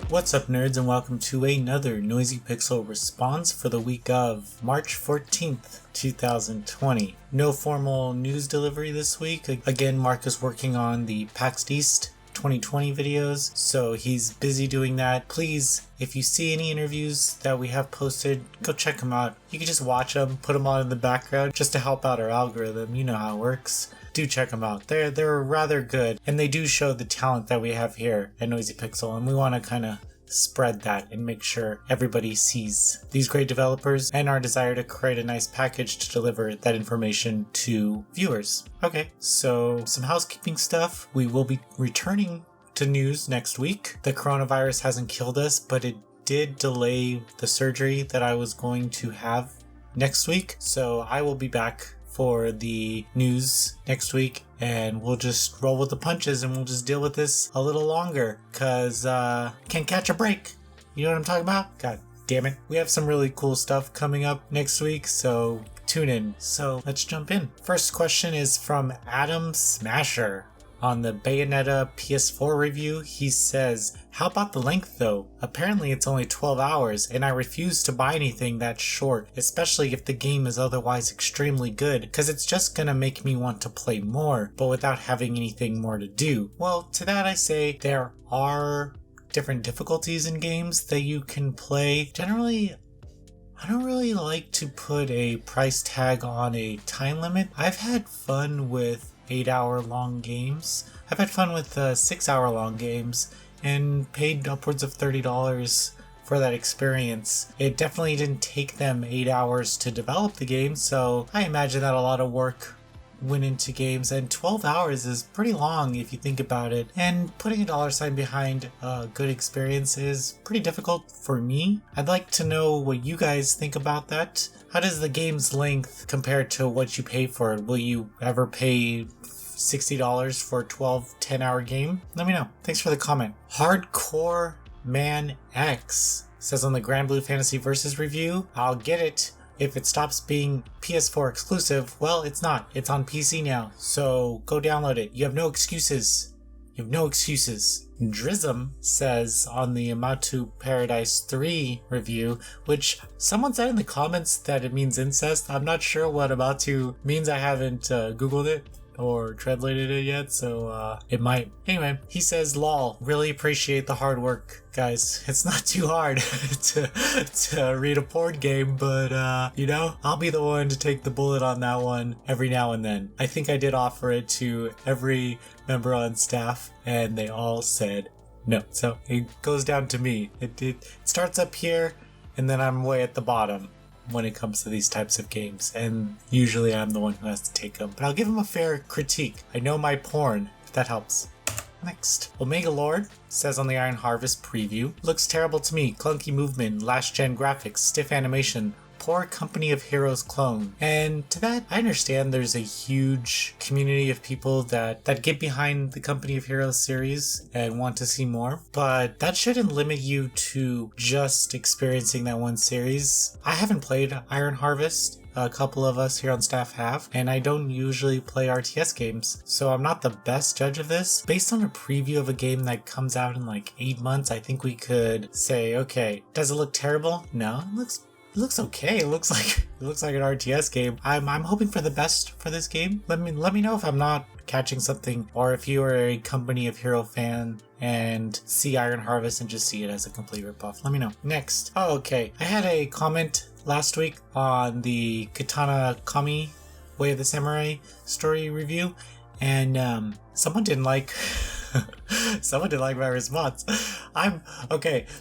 What's up, nerds, and welcome to another Noisy Pixel response for the week of March 14th, 2020. No formal news delivery this week. Again, Mark is working on the PAX East 2020 videos, so he's busy doing that. Please, if you see any interviews that we have posted, go check them out. You can just watch them, put them on in the background just to help out our algorithm. You know how it works. Do check them out. They're rather good, and they do show the talent that we have here at Noisy Pixel, and we want to kind of spread that and make sure everybody sees these great developers and our desire to create a nice package to deliver that information to viewers. Okay, so some housekeeping stuff. We will be returning to news next week. The coronavirus hasn't killed us, but it did delay the surgery that I was going to have next week, so I will be back for the news next week, and we'll just roll with the punches and we'll just deal with this a little longer, cause can't catch a break. You know what I'm talking about? God damn it. We have some really cool stuff coming up next week, so tune in. So let's jump in. First question is from Adam Smasher. On the Bayonetta PS4 review, he says, "How about the length though? Apparently it's only 12 hours, and I refuse to buy anything that short, especially if the game is otherwise extremely good, cause it's just gonna make me want to play more, but without having anything more to do." Well, to that I say, there are different difficulties in games that you can play. Generally, I don't really like to put a price tag on a time limit. I've had fun with 8-hour long games. I've had fun with 6-hour long games and paid upwards of $30 for that experience. It definitely didn't take them 8 hours to develop the game, so I imagine that a lot of work went into games, and 12 hours is pretty long if you think about it, and putting a dollar sign behind a good experience is pretty difficult for me. I'd like to know what you guys think about that. How does the game's length compare to what you pay for it? Will you ever pay $60 for a 10-hour game? Let me know. Thanks for the comment. Hardcore Man X says on the Grand Blue Fantasy Versus review, "I'll get it if it stops being PS4 exclusive." Well, it's not. It's on PC now, so go download it. You have no excuses. You have no excuses. Drism says on the Amatu Paradise 3 review, which someone said in the comments that it means incest. I'm not sure what Amatu means. I haven't Googled it or translated it yet, so it might. Anyway, he says, "Lol, really appreciate the hard work, guys. It's not too hard to read a porn game, but you know, I'll be the one to take the bullet on that one every now and then." I think I did offer it to every member on staff, and they all said no. So it goes down to me. It starts up here, and then I'm way at the bottom when it comes to these types of games, and usually I'm the one who has to take them, but I'll give them a fair critique. I know my porn, if that helps. Next, Omega Lord says on the Iron Harvest preview, "Looks terrible to me. Clunky movement, last gen graphics, stiff animation, poor Company of Heroes clone." And to that, I understand there's a huge community of people that get behind the Company of Heroes series and want to see more, but that shouldn't limit you to just experiencing that one series. I haven't played Iron Harvest. A couple of us here on staff have, and I don't usually play RTS games, so I'm not the best judge of this. Based on a preview of a game that comes out in like 8 months, I think we could say, okay, does it look terrible? No, it looks okay. It looks like an RTS game. I'm hoping for the best for this game. Let me know if I'm not catching something, or if you are a Company of Hero fan and see Iron Harvest and just see it as a complete ripoff. Let me know. Next. Oh, okay. I had a comment last week on the Katana Kami Way of the Samurai story review, and someone didn't like my response.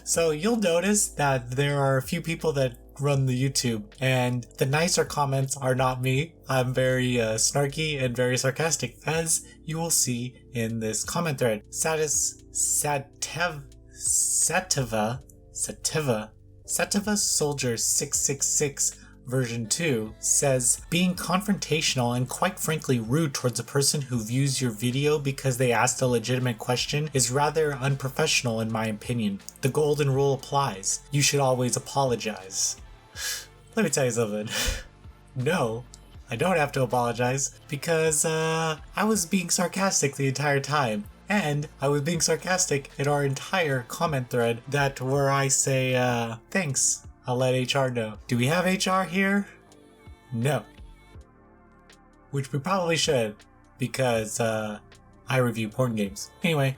So you'll notice that there are a few people that run the YouTube, and the nicer comments are not me. I'm very snarky and very sarcastic, as you will see in this comment thread. Sativa Soldier 666 version 2 says, "Being confrontational and quite frankly rude towards a person who views your video because they asked a legitimate question is rather unprofessional in my opinion. The golden rule applies. You should always apologize." Let me tell you something. No, I don't have to apologize because I was being sarcastic the entire time. And I was being sarcastic in our entire comment thread where I say, thanks, I'll let HR know. Do we have HR here? No. Which we probably should, because I review porn games. Anyway,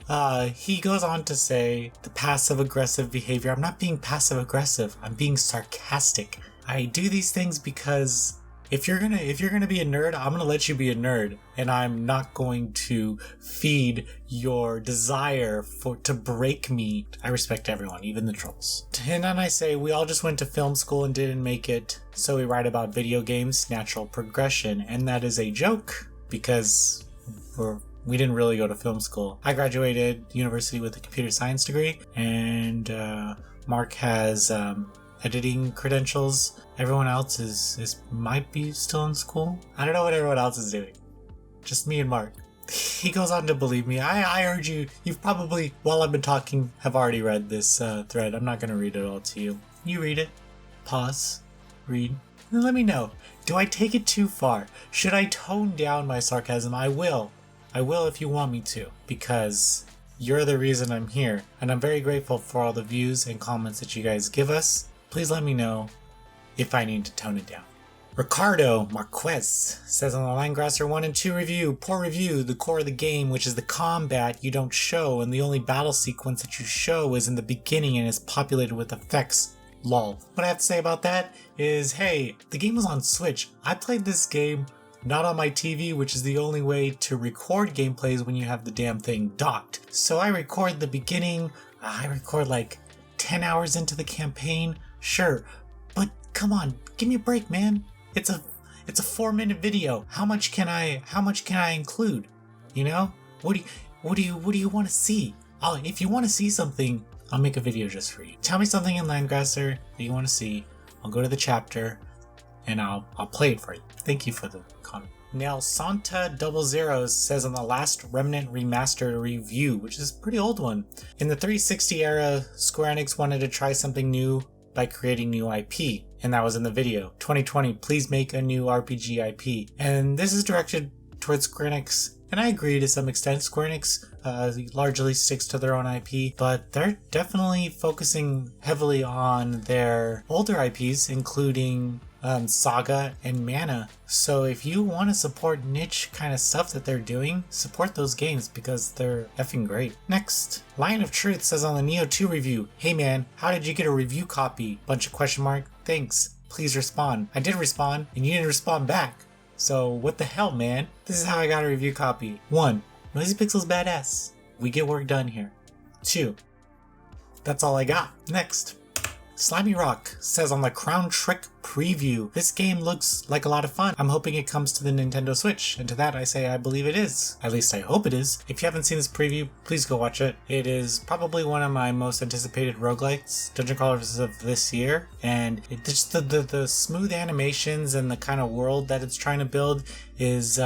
he goes on to say the passive-aggressive behavior. I'm not being passive-aggressive. I'm being sarcastic. I do these things because if you're gonna be a nerd, I'm gonna let you be a nerd, and I'm not going to feed your desire to break me. I respect everyone, even the trolls. And then I say we all just went to film school and didn't make it, so we write about video games, natural progression, and that is a joke because we didn't really go to film school. I graduated university with a computer science degree, and Mark has editing credentials. Everyone else might be still in school. I don't know what everyone else is doing. Just me and Mark. He goes on to believe me. I urge you, you've probably, while I've been talking, have already read this thread. I'm not going to read it all to you. You read it. Pause. Read. And let me know. Do I take it too far? Should I tone down my sarcasm? I will. I will if you want me to. Because you're the reason I'm here. And I'm very grateful for all the views and comments that you guys give us. Please let me know if I need to tone it down. Ricardo Marquez says on the Linegrasser 1 and 2 review, poor review, the core of the game, which is the combat, you don't show, and the only battle sequence that you show is in the beginning and is populated with effects. Lol. What I have to say about that is, hey, the game was on Switch. I played this game not on my TV, which is the only way to record gameplays when you have the damn thing docked. So I record the beginning, I record like 10 hours into the campaign. Sure, but come on, give me a break, man. It's a 4-minute video. How much can I include? You know? What do you want to see? If you want to see something, I'll make a video just for you. Tell me something in Linegrasser that you want to see. I'll go to the chapter and I'll play it for you. Thank you for the comment. Now, Santa00 says on the last Remnant Remastered review, which is a pretty old one. In the 360 era, Square Enix wanted to try something new by creating new IP, and that was in the video. 2020, please make a new RPG IP. And this is directed towards Square Enix, and I agree to some extent. Square Enix largely sticks to their own IP, but they're definitely focusing heavily on their older IPs, including Saga and Mana. So if you want to support niche kind of stuff that they're doing, support those games because they're effing great. Next, Lion of Truth says on the Neo 2 review, hey man, how did you get a review copy? Bunch of question mark. Thanks. Please respond. I did respond and you didn't respond back. So what the hell, man? This is how I got a review copy. 1. Noisy Pixel's badass. We get work done here. 2. That's all I got. Next. Slimy Rock says on the Crown Trick preview, this game looks like a lot of fun. I'm hoping it comes to the Nintendo Switch, and to that I say I believe it is. At least I hope it is. If you haven't seen this preview, please go watch it. It is probably one of my most anticipated roguelites, Tundra Crawlers of this year, and just the smooth animations and the kind of world that it's trying to build is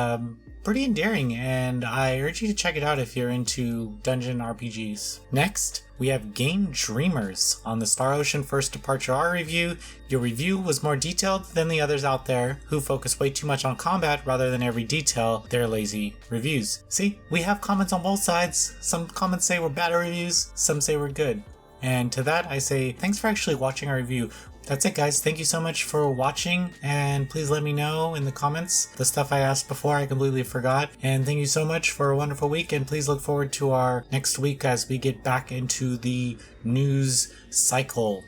pretty endearing, and I urge you to check it out if you're into dungeon RPGs. Next, we have Game Dreamers on the Star Ocean First Departure R review. Your review was more detailed than the others out there who focus way too much on combat rather than every detail. They're lazy reviews. See, we have comments on both sides. Some comments say we're bad reviews, some say we're good. And to that I say thanks for actually watching our review. That's it, guys. Thank you so much for watching, and please let me know in the comments the stuff I asked before I completely forgot. And thank you so much for a wonderful week, and please look forward to our next week as we get back into the news cycle.